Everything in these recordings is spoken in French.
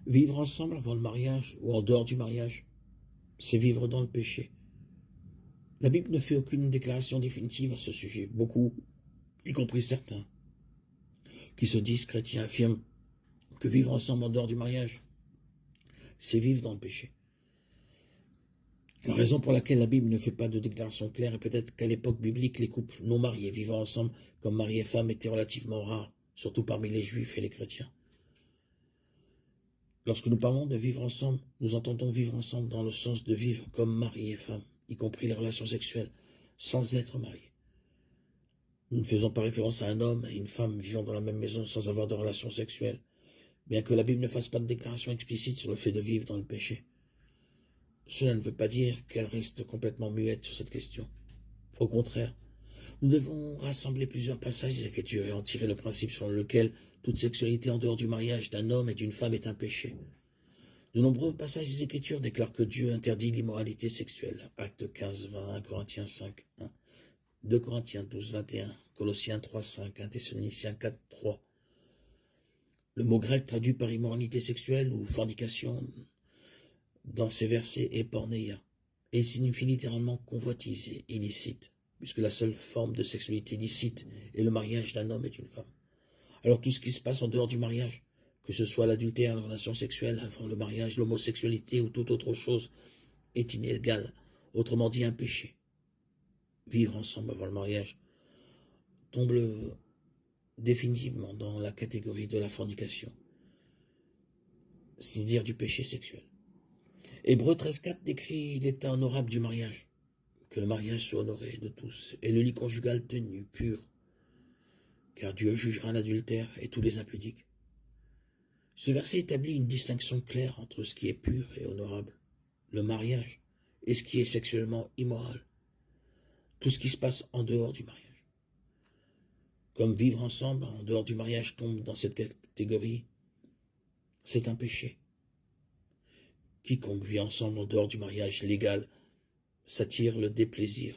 Vivre ensemble avant le mariage ou en dehors du mariage, c'est vivre dans le péché. La Bible ne fait aucune déclaration définitive à ce sujet. Beaucoup, y compris certains, qui se disent chrétiens, affirment que vivre ensemble en dehors du mariage, c'est vivre dans le péché. La raison pour laquelle la Bible ne fait pas de déclaration claire est peut-être qu'à l'époque biblique, les couples non mariés vivant ensemble comme mari et femme étaient relativement rares, surtout parmi les juifs et les chrétiens. Lorsque nous parlons de vivre ensemble, nous entendons vivre ensemble dans le sens de vivre comme mari et femme, y compris les relations sexuelles, sans être mariés. Nous ne faisons pas référence à un homme et une femme vivant dans la même maison sans avoir de relations sexuelles, bien que la Bible ne fasse pas de déclaration explicite sur le fait de vivre dans le péché. Cela ne veut pas dire qu'elle reste complètement muette sur cette question. Au contraire, nous devons rassembler plusieurs passages des Écritures et en tirer le principe selon lequel toute sexualité en dehors du mariage d'un homme et d'une femme est un péché. De nombreux passages des Écritures déclarent que Dieu interdit l'immoralité sexuelle. Actes 15, 20, 1 Corinthiens 5, 1, 2 Corinthiens 12, 21, Colossiens 3, 5, 1 Thessaloniciens 4, 3. Le mot grec traduit par immoralité sexuelle ou fornication dans ces versets est porneia, et il signifie littéralement convoitiser, illicite, puisque la seule forme de sexualité licite est le mariage d'un homme et d'une femme. Alors tout ce qui se passe en dehors du mariage, que ce soit l'adultère, la relation sexuelle avant le mariage, l'homosexualité ou toute autre chose, est illégal, autrement dit un péché. Vivre ensemble avant le mariage tombe définitivement dans la catégorie de la fornication, c'est-à-dire du péché sexuel. Hébreux 13.4 décrit l'état honorable du mariage, que le mariage soit honoré de tous, et le lit conjugal tenu, pur, car Dieu jugera l'adultère et tous les impudiques. Ce verset établit une distinction claire entre ce qui est pur et honorable, le mariage, et ce qui est sexuellement immoral, tout ce qui se passe en dehors du mariage. Comme vivre ensemble en dehors du mariage tombe dans cette catégorie, c'est un péché. Quiconque vit ensemble en dehors du mariage légal s'attire le déplaisir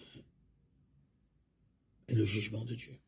et le jugement de Dieu.